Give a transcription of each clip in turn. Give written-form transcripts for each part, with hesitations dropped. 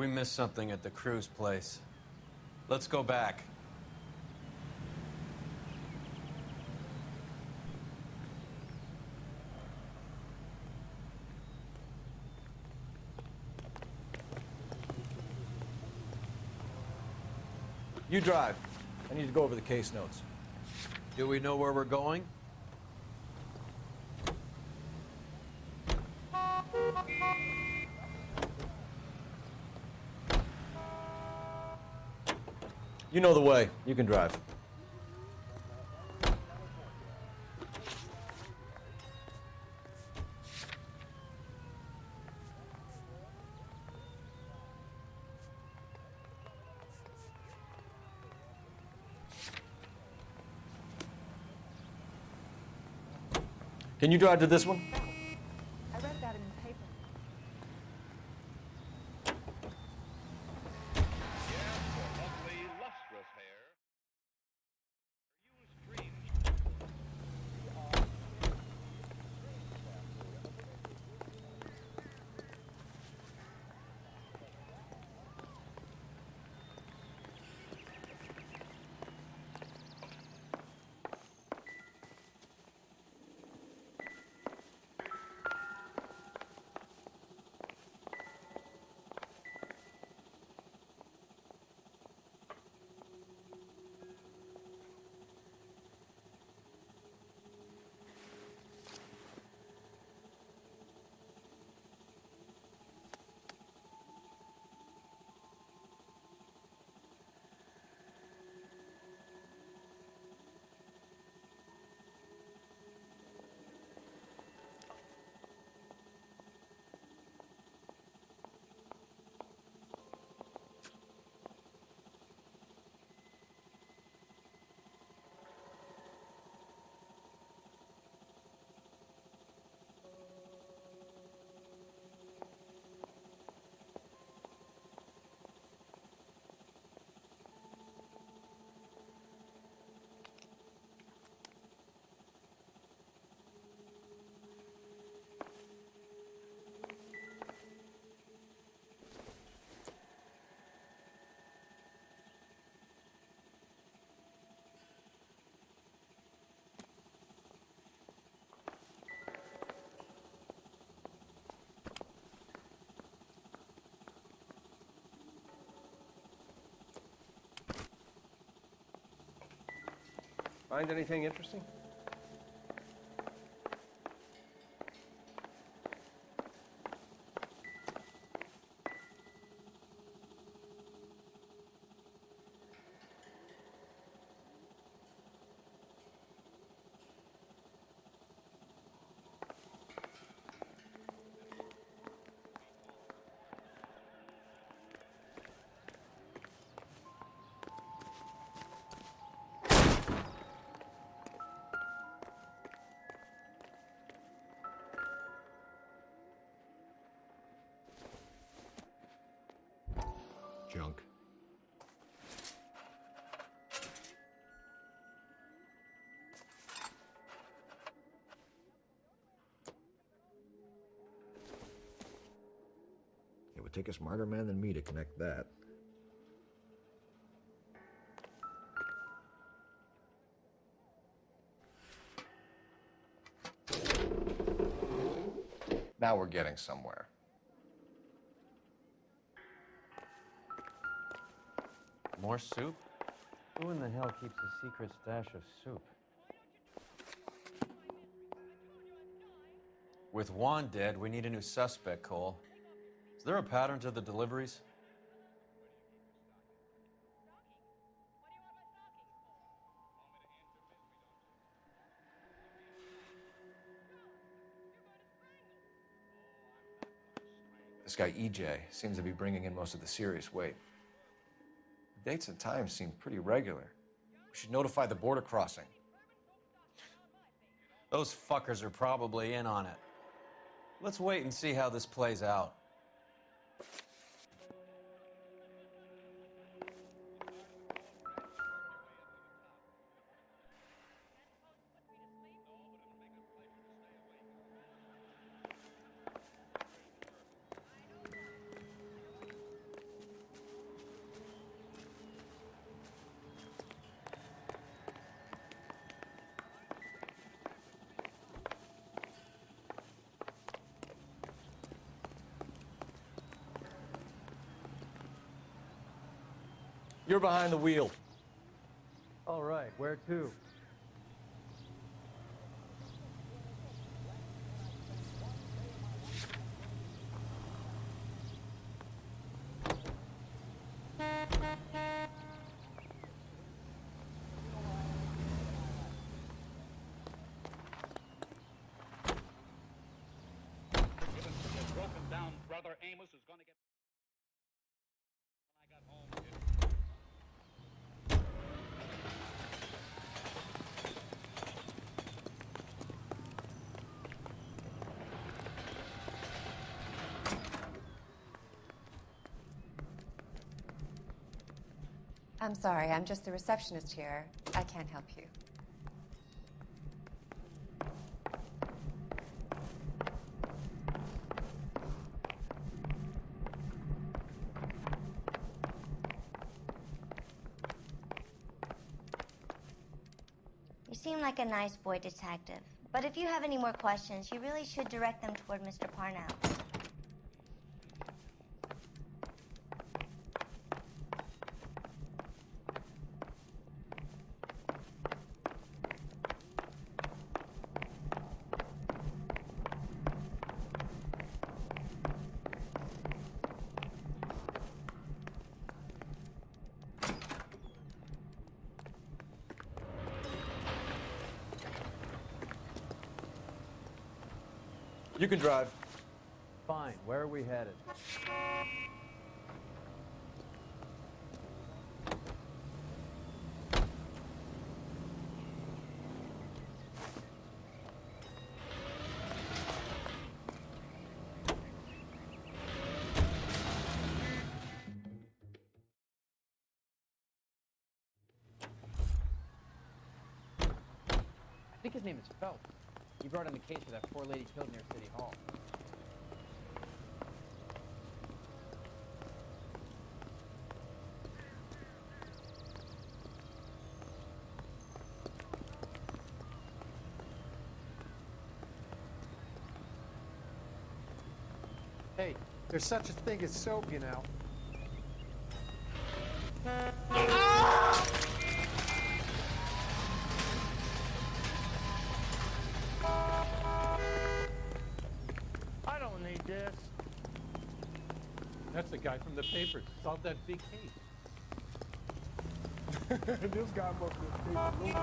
We missed something at the cruise place. Let's go back. You drive. I need to go over the case notes. Do we know where we're going? You know the way. You can drive. Can you drive to this one? I read that in the paper. Lovely, lustrous hair. Use cream. Find anything interesting? Junk. It would take a smarter man than me to connect that. Now we're getting somewhere. More soup? Who in the hell keeps a secret stash of soup? With Juan dead, we need a new suspect, Cole. Is there a pattern to the deliveries? This guy EJ seems to be bringing in most of the serious weight. The dates and times seem pretty regular. We should notify the border crossing. Those fuckers are probably in on it. Let's wait and see how this plays out. You're behind the wheel. All right, where to? Given your broken down brother Amos is going to get. When I got home, I'm sorry, I'm just the receptionist here. I can't help you. You seem like a nice boy, detective. But if you have any more questions, you really should direct them toward Mr. Parnell. You can drive. Fine, where are we headed? I think his name is Phelps. He brought in the case of that poor lady killed near City Hall. Hey, there's such a thing as soap, you know. I don't need this. That's the guy from the papers. Solved that big case. This guy must be a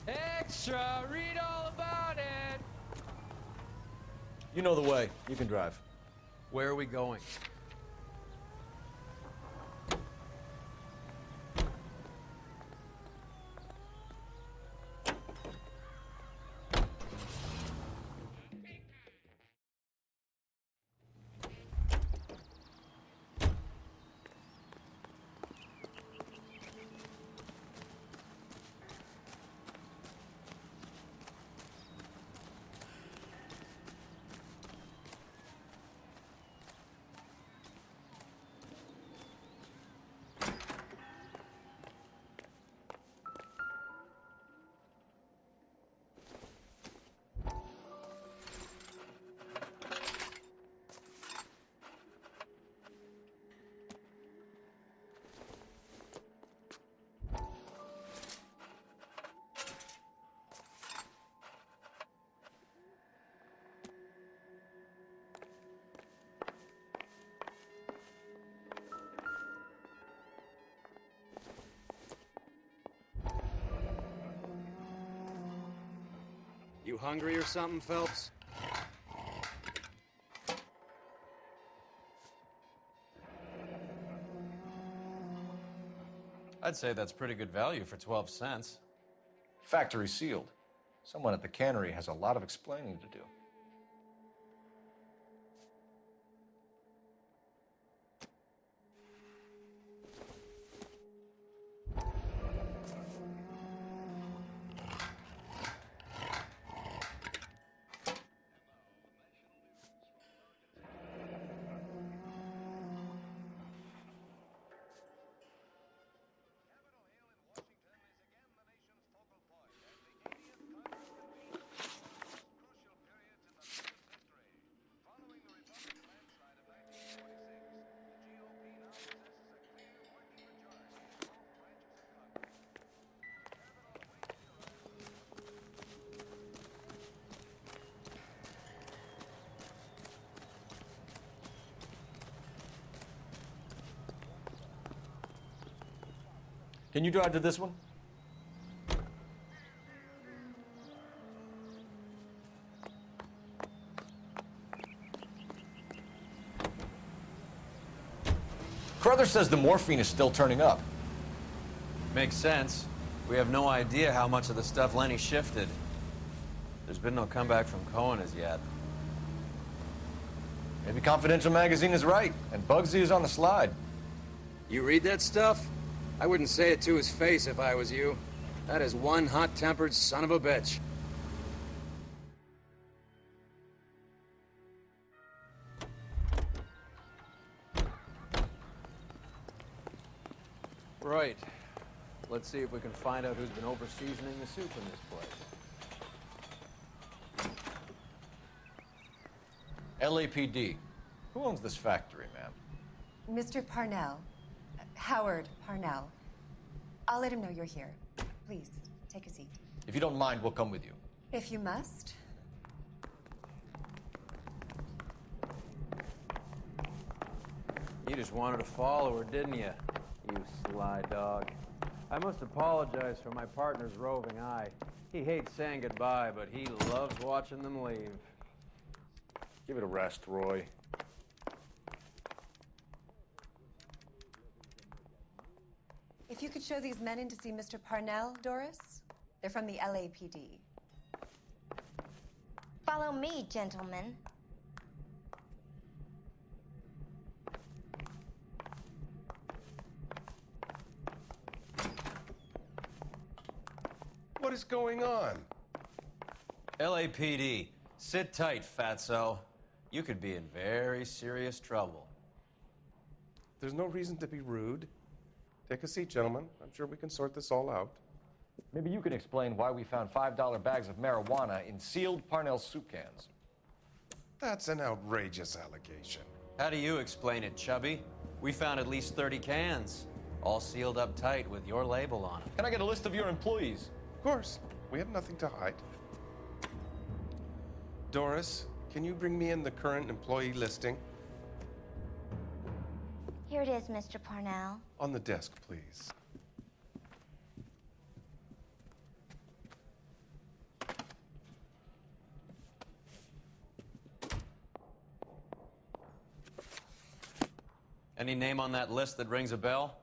Extra! Read all about it! You know the way. You can drive. Where are we going? You hungry or something, Phelps? I'd say that's pretty good value for 12 cents. Factory sealed. Someone at the cannery has a lot of explaining to do. Can you drive to this one? Carruthers says the morphine is still turning up. Makes sense. We have no idea how much of the stuff Lenny shifted. There's been no comeback from Cohen as yet. Maybe Confidential Magazine is right, and Bugsy is on the slide. You read that stuff? I wouldn't say it to his face if I was you. That is one hot-tempered son of a bitch. Right. Let's see if we can find out who's been over-seasoning the soup in this place. LAPD. Who owns this factory, ma'am? Mr. Parnell. Howard Parnell. I'll let him know you're here. Please, take a seat. If you don't mind, we'll come with you. If you must. You just wanted to follow her, didn't you? You sly dog. I must apologize for my partner's roving eye. He hates saying goodbye, but he loves watching them leave. Give it a rest, Roy. If you could show these men in to see Mr. Parnell, Doris. They're from the LAPD. Follow me, gentlemen. What is going on? LAPD, sit tight, fatso. You could be in very serious trouble. There's no reason to be rude. Take a seat, gentlemen. I'm sure we can sort this all out. Maybe you can explain why we found $5 bags of marijuana in sealed Parnell soup cans. That's an outrageous allegation. How do you explain it, Chubby? We found at least 30 cans, all sealed up tight with your label on them. Can I get a list of your employees? Of course. We have nothing to hide. Doris, can you bring me in the current employee listing? Here it is, Mr. Parnell. On the desk, please. Any name on that list that rings a bell?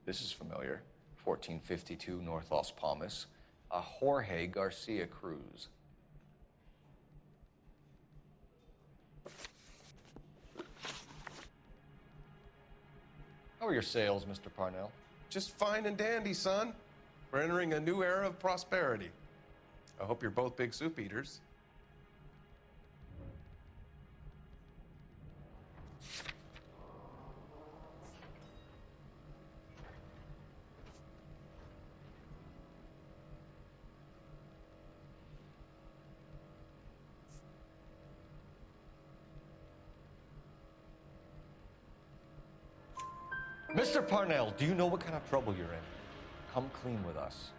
This is familiar. 1452 North Las Palmas. A Jorge Garcia Cruz. How are your sales, Mr. Parnell? Just fine and dandy, son. We're entering a new era of prosperity. I hope you're both big soup eaters. Mr. Parnell, do you know what kind of trouble you're in? Come clean with us.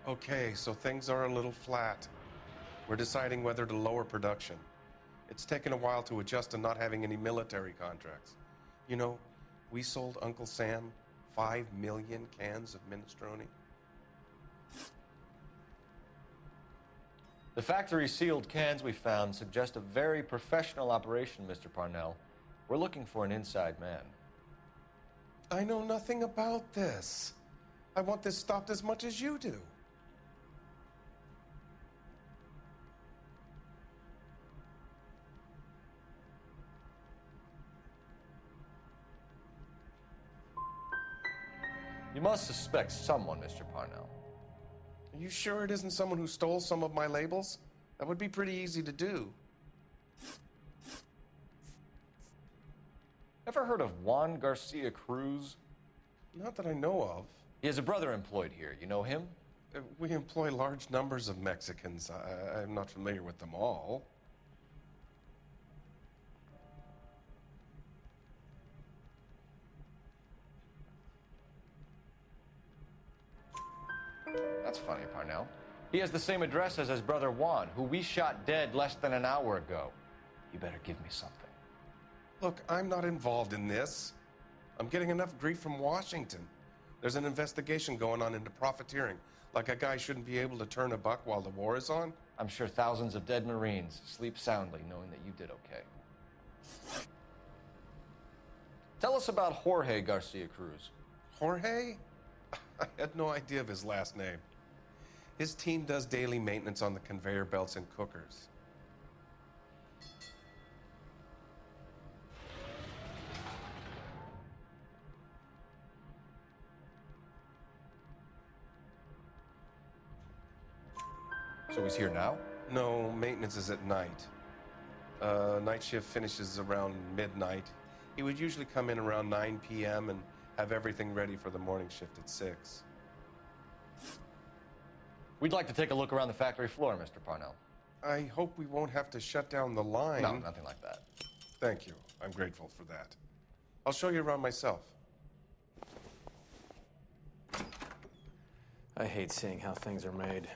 Okay, so things are a little flat. We're deciding whether to lower production. It's taken a while to adjust to not having any military contracts. You know, we sold Uncle Sam 5 million cans of minestrone. The factory sealed cans we found suggest a very professional operation, Mr. Parnell. We're looking for an inside man. I know nothing about this. I want this stopped as much as you do. You must suspect someone, Mr. Parnell. Are you sure it isn't someone who stole some of my labels? That would be pretty easy to do. Ever heard of Juan Garcia Cruz? Not that I know of. He has a brother employed here. You know him? We employ large numbers of Mexicans. I'm not familiar with them all. That's funny, Parnell. He has the same address as his brother Juan, who we shot dead less than an hour ago. You better give me something. Look, I'm not involved in this. I'm getting enough grief from Washington. There's an investigation going on into profiteering. Like a guy shouldn't be able to turn a buck while the war is on. I'm sure thousands of dead Marines sleep soundly knowing that you did okay. Tell us about Jorge Garcia Cruz. Jorge? I had no idea of his last name. His team does daily maintenance on the conveyor belts and cookers. So he's here now? No, maintenance is at night. Night shift finishes around midnight. He would usually come in around 9 p.m. and have everything ready for the morning shift at 6. We'd like to take a look around the factory floor, Mr. Parnell. I hope we won't have to shut down the line. No, nothing like that. Thank you. I'm grateful for that. I'll show you around myself. I hate seeing how things are made.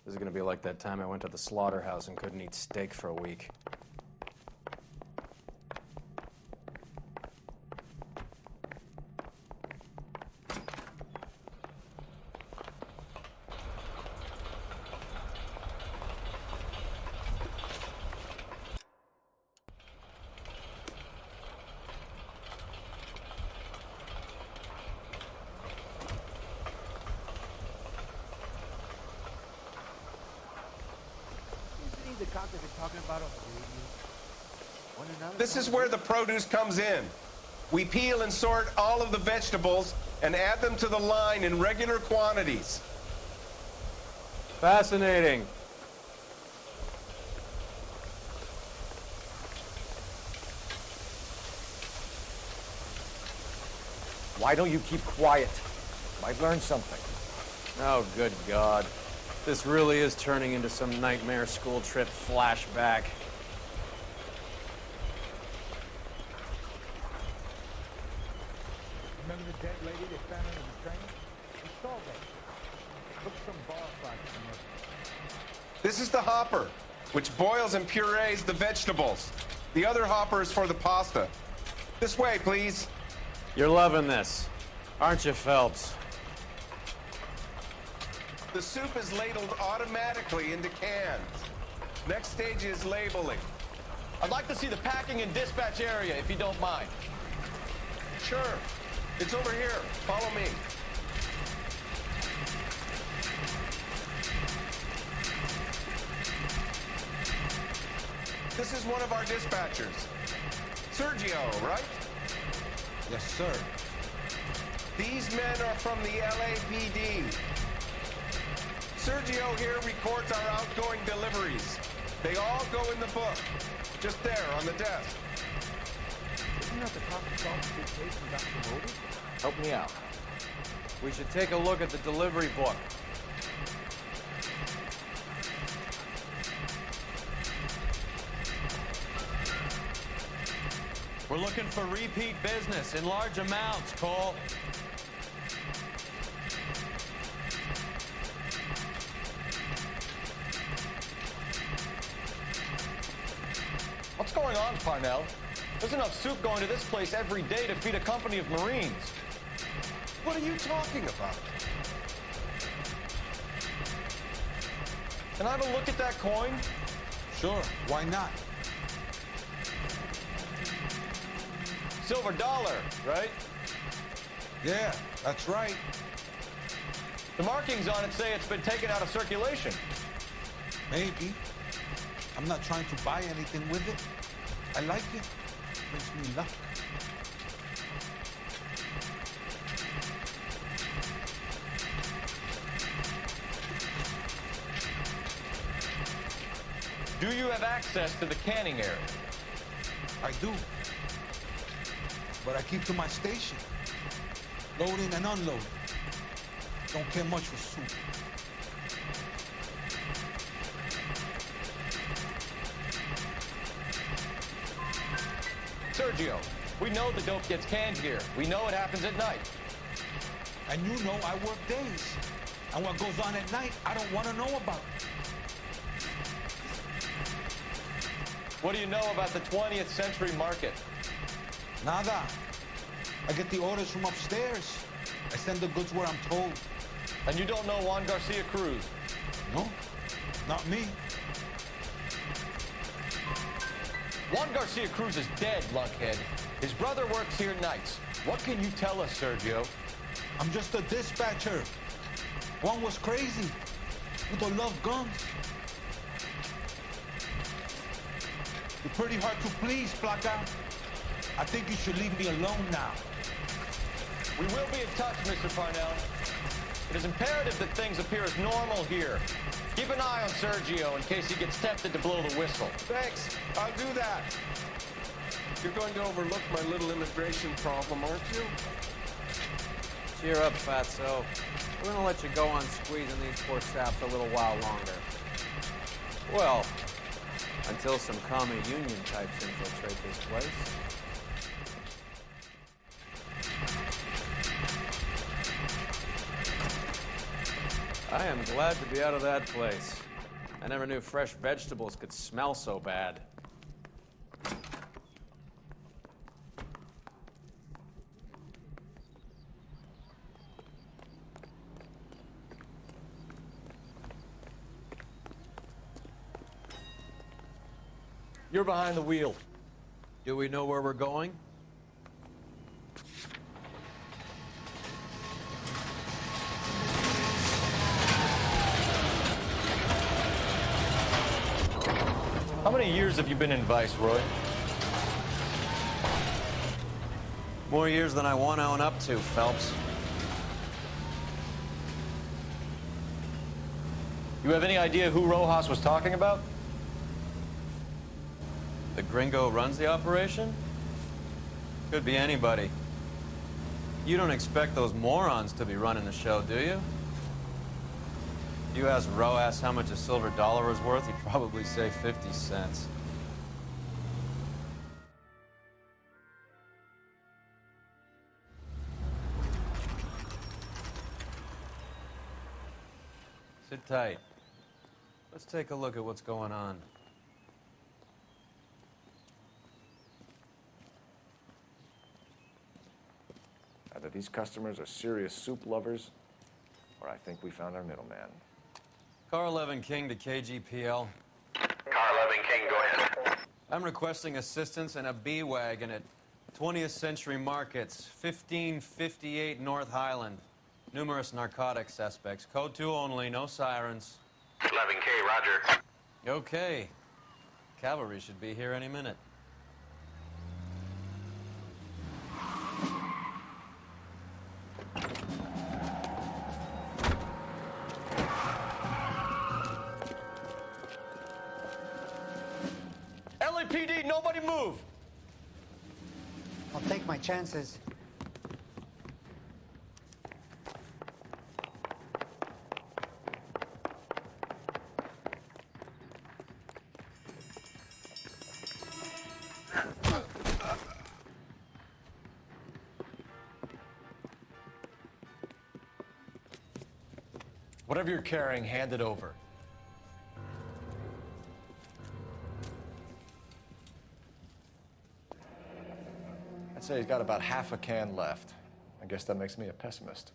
This is gonna be like that time I went to the slaughterhouse and couldn't eat steak for a week. This is where the produce comes in. We peel and sort all of the vegetables and add them to the line in regular quantities. Fascinating. Why don't you keep quiet? Might learn something. Oh, good God. This really is turning into some nightmare school trip flashback. Remember the dead lady they found under the train? We saw that. Took some bar fights from her. This is the hopper, which boils and purees the vegetables. The other hopper is for the pasta. This way, please. You're loving this, aren't you, Phelps? The soup is ladled automatically into cans. Next stage is labeling. I'd like to see the packing and dispatch area, if you don't mind. Sure. It's over here. Follow me. This is one of our dispatchers. Sergio, right? Yes, sir. These men are from the LAPD. Sergio here records our outgoing deliveries. They all go in the book. Just there on the desk. Isn't that the cop who solved the big case and got promoted? Help me out. We should take a look at the delivery book. We're looking for repeat business in large amounts, Cole. What's going on, Parnell? There's enough soup going to this place every day to feed a company of Marines. What are you talking about? Can I have a look at that coin? Sure, why not? Silver dollar, right? Yeah, that's right. The markings on it say it's been taken out of circulation. Maybe. I'm not trying to buy anything with it. I like it. Makes me lucky. Do you have access to the canning area? I do. But I keep to my station. Loading and unloading. Don't care much for soup. Sergio, we know the dope gets canned here. We know it happens at night. And you know I work days. And what goes on at night, I don't want to know about. What do you know about the 20th century market? Nada. I get the orders from upstairs. I send the goods where I'm told. And you don't know Juan Garcia Cruz? No, not me. Juan Garcia Cruz is dead, lunkhead. His brother works here nights. What can you tell us, Sergio? I'm just a dispatcher. Juan was crazy. People love guns. You're pretty hard to please, Placa. I think you should leave me alone now. We will be in touch, Mr. Parnell. It is imperative that things appear as normal here. Keep an eye on Sergio in case he gets tempted to blow the whistle. Thanks. I'll do that. You're going to overlook my little immigration problem, aren't you? Cheer up, fatso. We're gonna let you go on squeezing these poor saps a little while longer. Well, until some commie union types infiltrate this place. I am glad to be out of that place. I never knew fresh vegetables could smell so bad. You're behind the wheel. Do we know where we're going? How many years have you been in Vice, Roy? More years than I want to own up to, Phelps. You have any idea who Rojas was talking about? The gringo runs the operation? Could be anybody. You don't expect those morons to be running the show, do you? You asked Rojas how much a silver dollar was worth, he'd probably say 50 cents. Sit tight. Let's take a look at what's going on. Either these customers are serious soup lovers, or I think we found our middleman. Car 11 King to KGPL. Car 11 King, go ahead. I'm requesting assistance in a B-Wagon at 20th Century Markets, 1558 North Highland. Numerous narcotic suspects. Code 2 only, no sirens. 11K, roger. Okay. Cavalry should be here any minute. LAPD, nobody move! I'll take my chances. Whatever you're carrying, hand it over. I'd say he's got about half a can left. I guess that makes me a pessimist.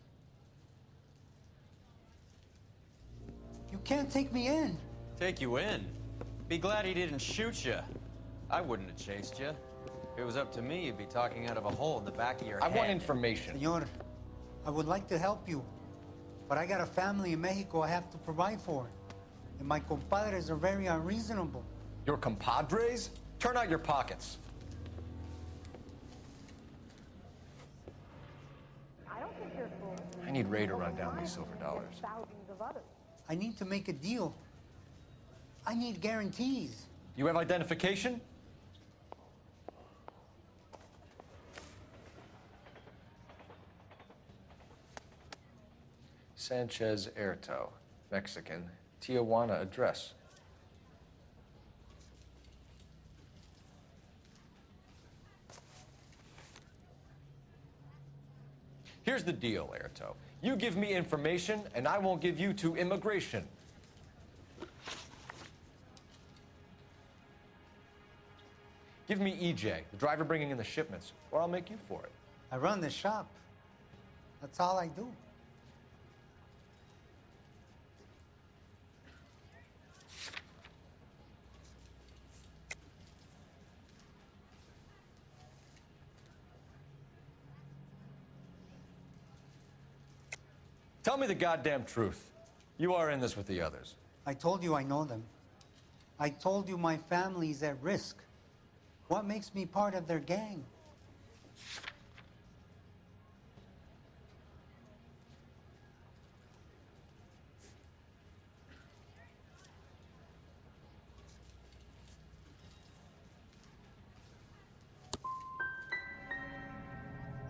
You can't take me in. Take you in? Be glad he didn't shoot you. I wouldn't have chased you. If it was up to me, you'd be talking out of a hole in the back of your head. I want information. Senor, I would like to help you, but I got a family in Mexico I have to provide for. And my compadres are very unreasonable. Your compadres? Turn out your pockets. I need Ray to run down these silver dollars. I need to make a deal. I need guarantees. You have identification? Sanchez Erto, Mexican, Tijuana address. Here's the deal, Erto. You give me information, and I won't give you to immigration. Give me EJ, the driver bringing in the shipments, or I'll make you for it. I run the shop. That's all I do. Tell me the goddamn truth. You are in this with the others. I told you I know them. I told you my family's at risk. What makes me part of their gang?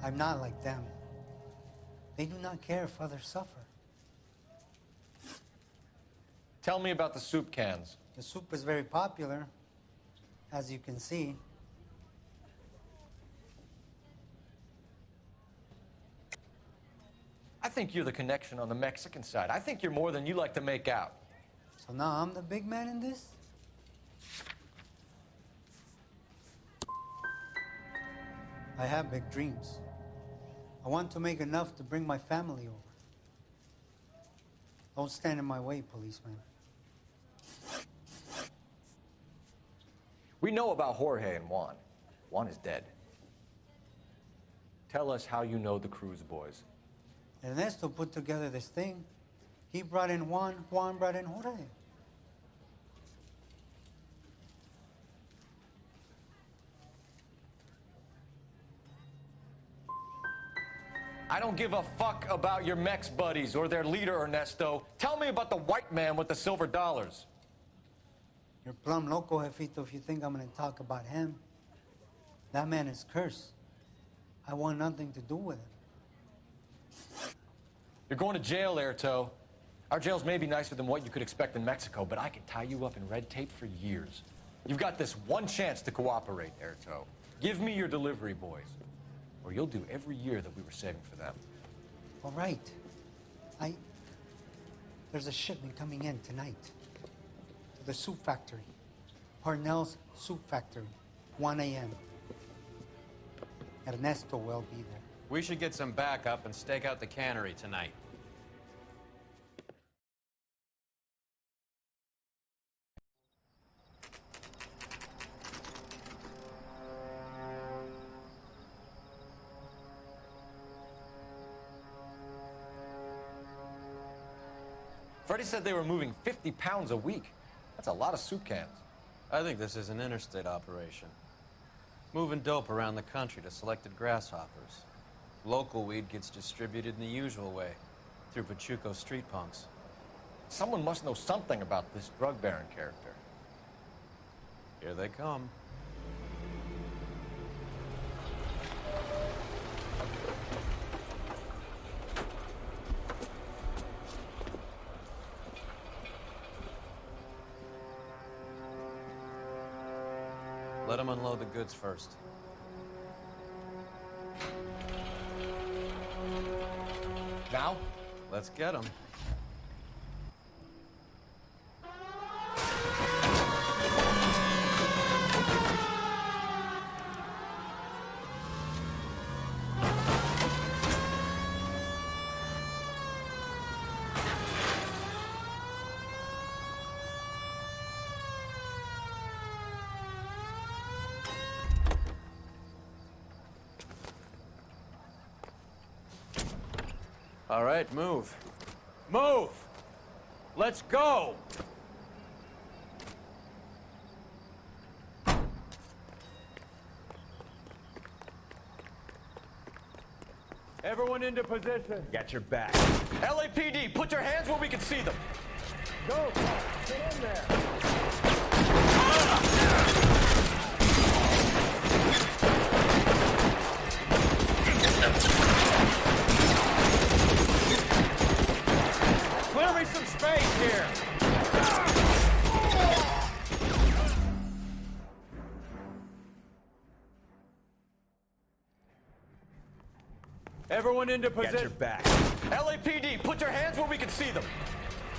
I'm not like them. They do not care if others suffer. Tell me about the soup cans. The soup is very popular, as you can see. I think you're the connection on the Mexican side. I think you're more than you like to make out. So now I'm the big man in this? I have big dreams. I want to make enough to bring my family over. Don't stand in my way, policeman. We know about Jorge and Juan. Juan is dead. Tell us how you know the Cruz boys. Ernesto put together this thing. He brought in Juan, Juan brought in Jorge. I don't give a fuck about your Mex buddies or their leader, Ernesto. Tell me about the white man with the silver dollars. You're plumb loco, Jefito, if you think I'm gonna talk about him. That man is cursed. I want nothing to do with him. You're going to jail, Erto. Our jails may be nicer than what you could expect in Mexico, but I can tie you up in red tape for years. You've got this one chance to cooperate, Erto. Give me your delivery boys, or you'll do every year that we were saving for them. All right. There's a shipment coming in tonight to the soup factory. Parnell's Soup Factory, 1 a.m. Ernesto will be there. We should get some backup and stake out the cannery tonight. Freddie said they were moving 50 pounds a week. That's a lot of soup cans. I think this is an interstate operation. Moving dope around the country to selected grasshoppers. Local weed gets distributed in the usual way, through Pachuco street punks. Someone must know something about this drug baron character. Here they come. Let them unload the goods first. Now? Let's get them. All right, move. Move! Let's go! Everyone into position. Got your back. LAPD, put your hands where we can see them. Go, get in there. Clear me some space here. Everyone into position. Got your back. LAPD, put your hands where we can see them.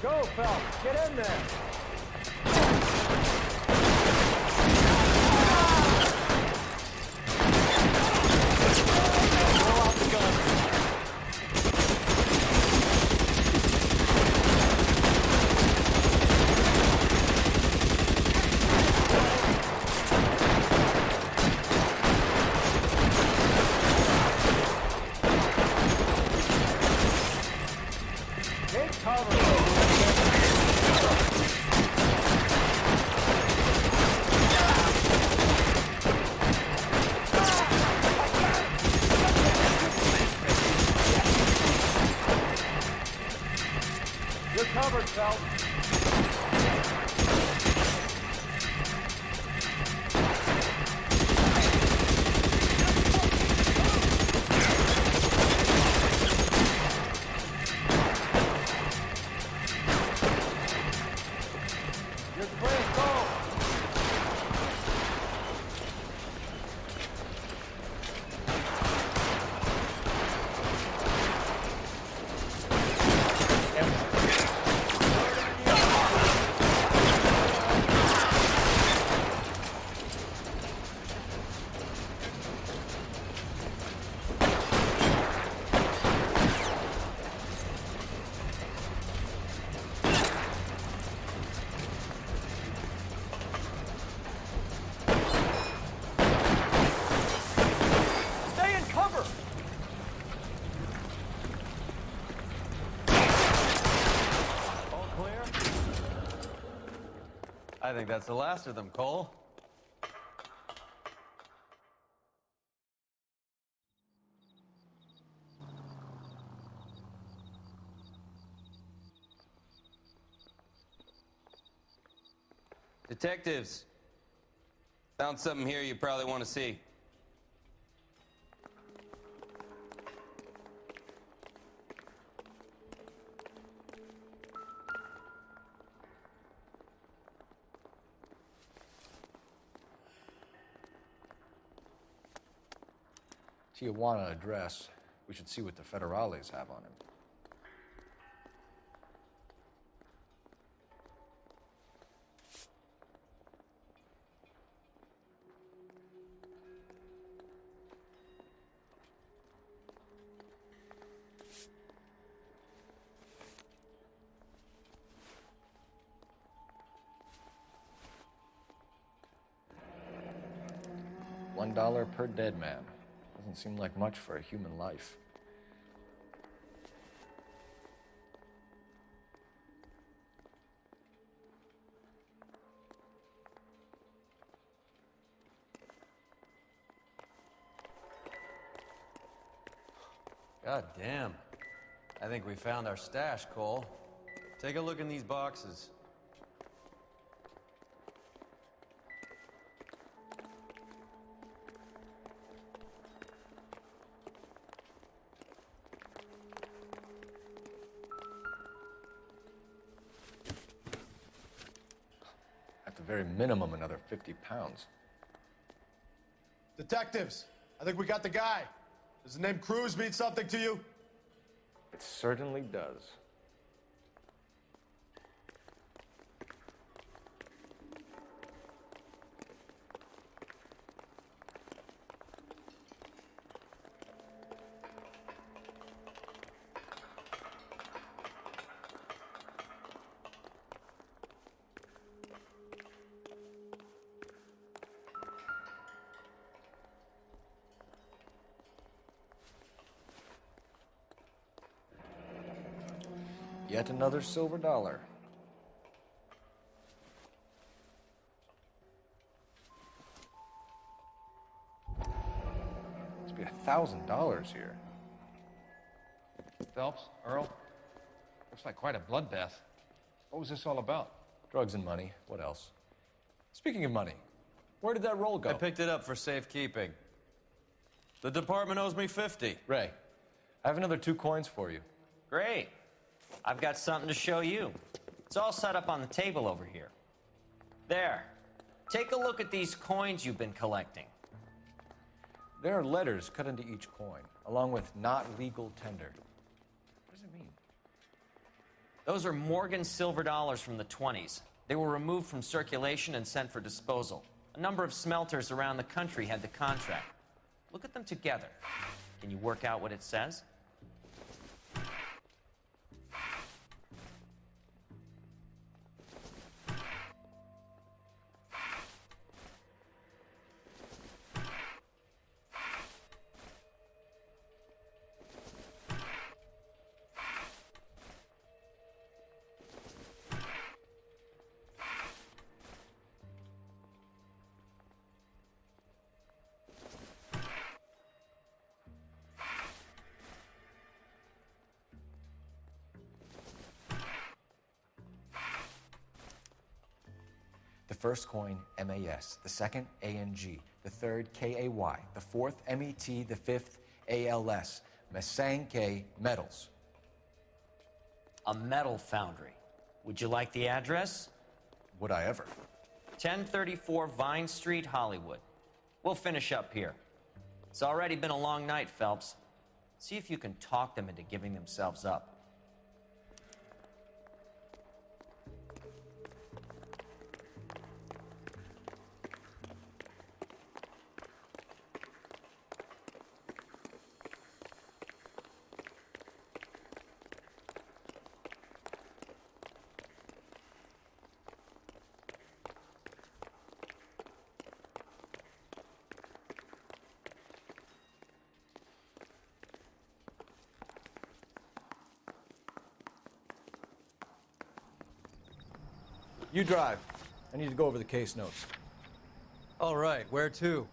Go, Phelps, get in there. Roll out the gun. Take cover. You're covered, Phelps. You're clear, go. Stay in cover. All clear? I think that's the last of them, Cole. Detectives, found something here you probably want to see. Tijuana address. We should see what the federales have on him. $1 per dead man. Doesn't seem like much for a human life. God damn. I think we found our stash, Cole. Take a look in these boxes. At the very minimum, another 50 pounds. Detectives, I think we got the guy. Does the name Cruz mean something to you? It certainly does. Yet another silver dollar. Must be $1,000 here. Phelps, Earl, looks like quite a bloodbath. What was this all about? Drugs and money. What else? Speaking of money, where did that roll go? I picked it up for safekeeping. The department owes me 50. Ray, I have another 2 coins for you. Great. I've got something to show you. It's all set up on the table over here. There. Take a look at these coins you've been collecting. There are letters cut into each coin, along with not legal tender. What does it mean? Those are Morgan silver dollars from the 20s. They were removed from circulation and sent for disposal. A number of smelters around the country had the contract. Look at them together. Can you work out what it says? The first coin, MAS. The second, ANG. The third, KAY. The fourth, MET. The fifth, ALS. Masanke Metals. A metal foundry. Would you like the address? Would I ever? 1034 Vine Street, Hollywood. We'll finish up here. It's already been a long night, Phelps. See if you can talk them into giving themselves up. You drive. I need to go over the case notes. All right, where to?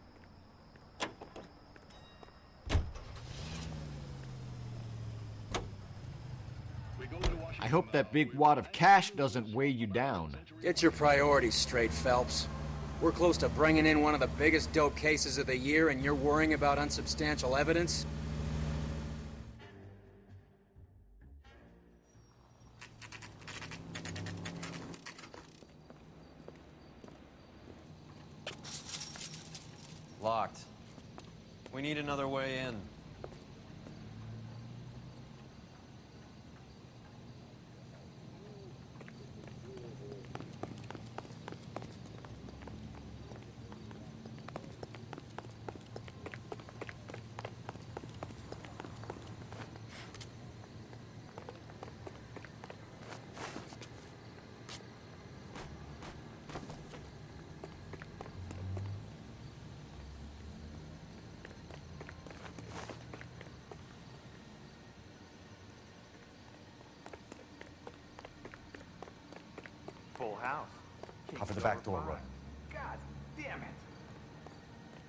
I hope that big wad of cash doesn't weigh you down. Get your priorities straight, Phelps. We're close to bringing in one of the biggest dope cases of the year, and you're worrying about unsubstantial evidence? Locked. We need another way in. Full house. Out for the back door, Roy. God damn it!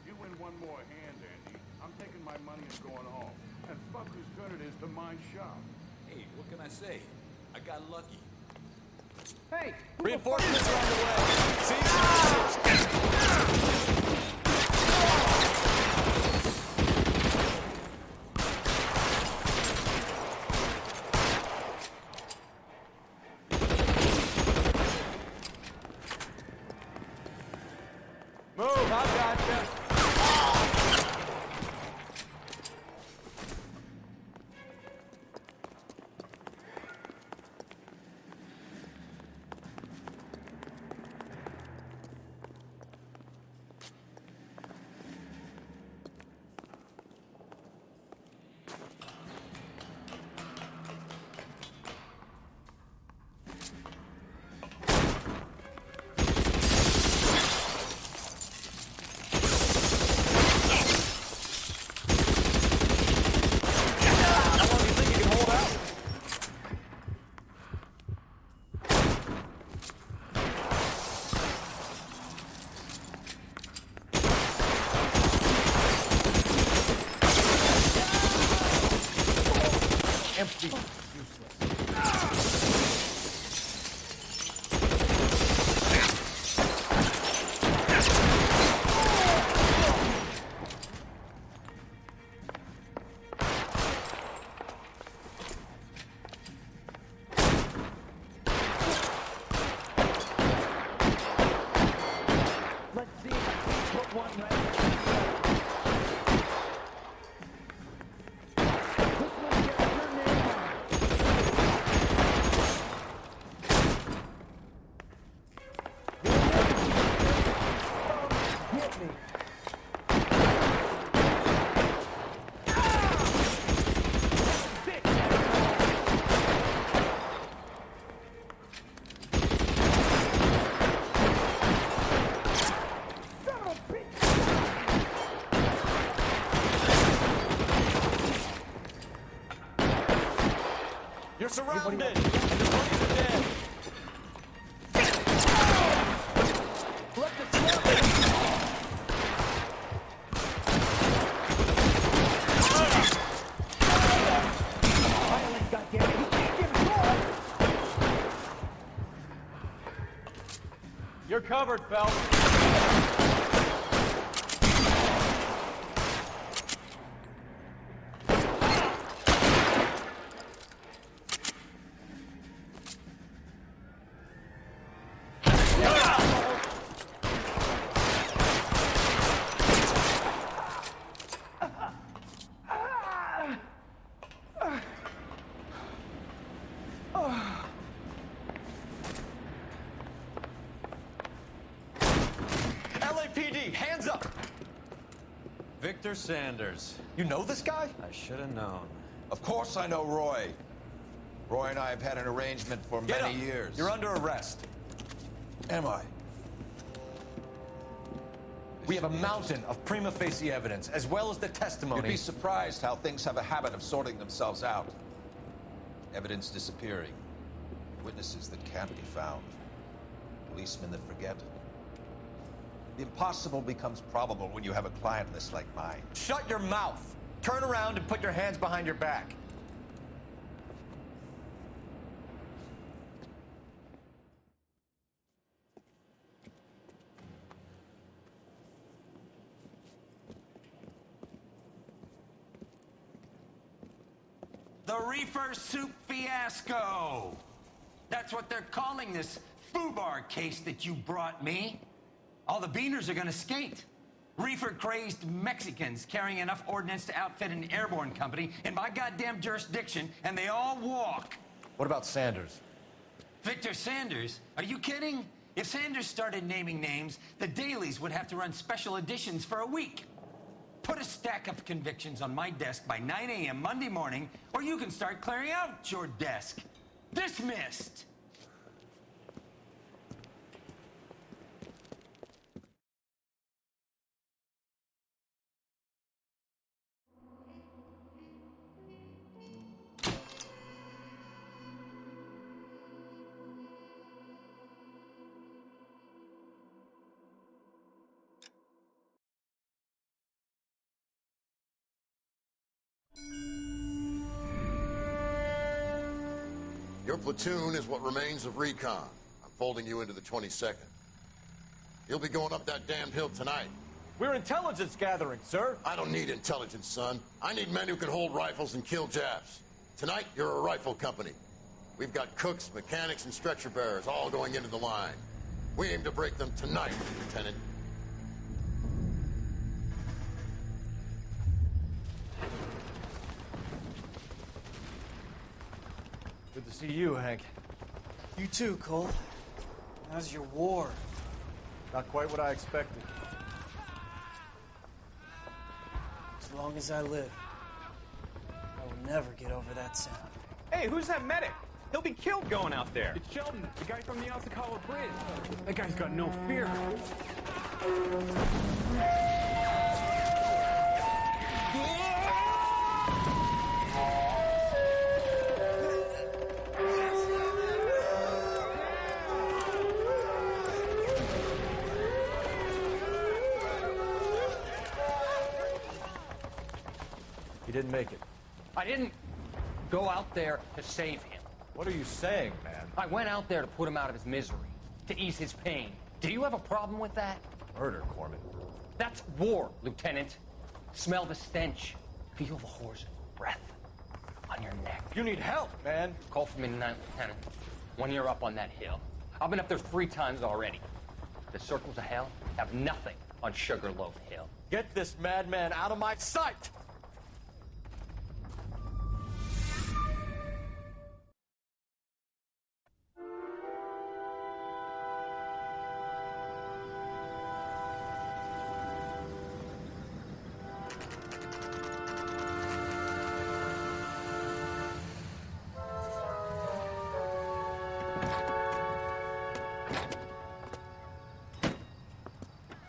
You win one more hand, Andy. I'm taking my money and going home. and fuck whose good it is to my shop. Hey, what can I say? I got lucky. Hey! Reinforcements are on the way. See? Move! I gotcha! Empty. Let's see if I can put one right. This one gets your name on it. Get me. You're surrounded! And the police are dead! Let the smoke. Violence, goddammit. You can't give it more. You're covered, Phelps. LAPD, hands up! Victor Sanders. You know this guy? I should have known. Of course I know Roy. Roy and I have had an arrangement for Get many up. years. You're under arrest. Am I? We have a mountain of prima facie evidence, as well as the testimony. You'd be surprised how things have a habit of sorting themselves out. Evidence disappearing. Witnesses that can't be found. Policemen that forget. The impossible becomes probable when you have a client list like mine. Shut your mouth! Turn around and put your hands behind your back. The reefer soup fiasco. That's what they're calling this foobar case that you brought me. All the beaners are gonna skate. Reefer-crazed Mexicans carrying enough ordnance to outfit an airborne company in my goddamn jurisdiction, and they all walk. What about Sanders? Victor Sanders? Are you kidding? If Sanders started naming names, the dailies would have to run special editions for a week. Put a stack of convictions on my desk by 9 a.m. Monday morning, or you can start clearing out your desk. Dismissed! Your platoon is what remains of recon. I'm folding you into the 22nd. You'll be going up that damned hill tonight. We're intelligence gathering, sir. I don't need intelligence, son. I need men who can hold rifles and kill Japs. Tonight, you're a rifle company. We've got cooks, mechanics, and stretcher bearers all going into the line. We aim to break them tonight, Lieutenant. Good to see you, Hank. You too, Cole. How's your war? Not quite what I expected. As long as I live, I will never get over that sound. Hey, who's that medic? He'll be killed going out there. It's Sheldon, the guy from the Osakawa Bridge. That guy's got no fear. He didn't make it. I didn't go out there to save him. What are you saying, man? I went out there to put him out of his misery, to ease his pain. Do you have a problem with that? Murder, Corman. That's war, Lieutenant. Smell the stench. Feel the horse's breath on your neck. You need help, man. Call for me tonight, Lieutenant. When you're up on that hill. I've been up there 3 times already. The circles of hell have nothing on Sugarloaf Hill. Get this madman out of my sight!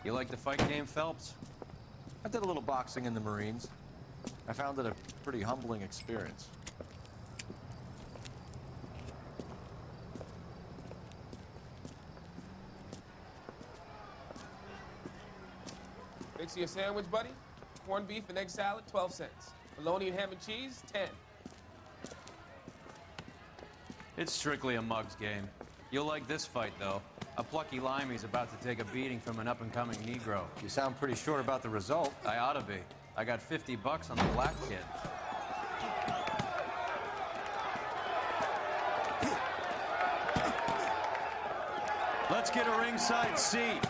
You like the fight game, Phelps? I did a little boxing in the Marines. I found it a pretty humbling experience. Fix you a sandwich, buddy? Corned beef and egg salad, 12 cents. Bologna and ham and cheese, 10. It's strictly a mug's game. You'll like this fight, though. A plucky limey's about to take a beating from an up-and-coming Negro. You sound pretty sure about the result. I ought to be. I got $50 on the black kid. Let's get a ringside seat.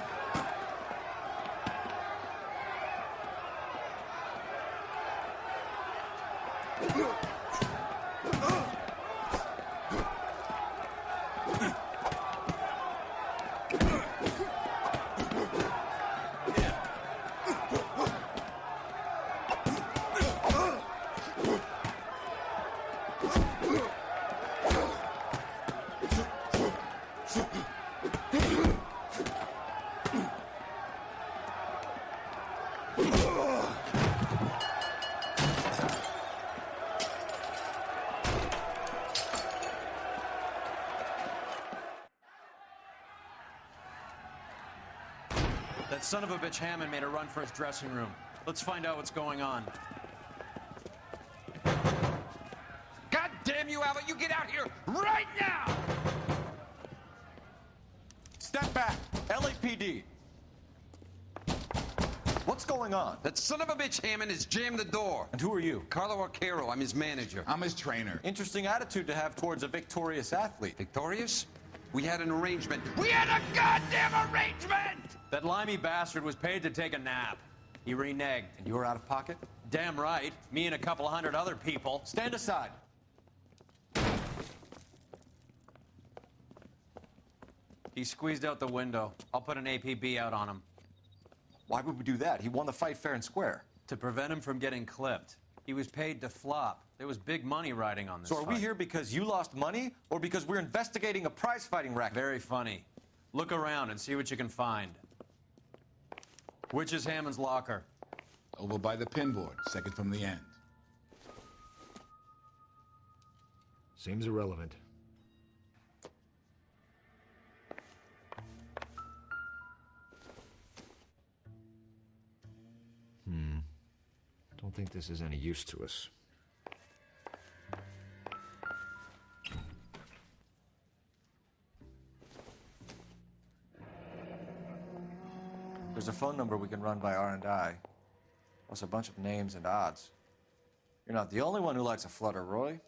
That son of a bitch Hammond made a run for his dressing room. Let's find out what's going on. God damn you, Albert! You get out here right now! Step back! LAPD! What's going on? That son of a bitch Hammond has jammed the door. And who are you? Carlo Arcaro. I'm his manager. I'm his trainer. Interesting attitude to have towards a victorious athlete. Victorious? We had an arrangement. We had a goddamn arrangement! That limey bastard was paid to take a nap. He reneged. And you were out of pocket? Damn right. Me and a couple hundred other people. Stand aside. He squeezed out the window. I'll put an APB out on him. Why would we do that? He won the fight fair and square. To prevent him from getting clipped. He was paid to flop. There was big money riding on this So are we fight. here because you lost money, or because we're investigating a prize-fighting racket? Very funny. Look around and see what you can find. Which is Hammond's locker? Over by the pinboard, second from the end. Seems irrelevant. Don't think this is any use to us. There's a phone number we can run by R&I, plus a bunch of names and odds. You're not the only one who likes a flutter, Roy.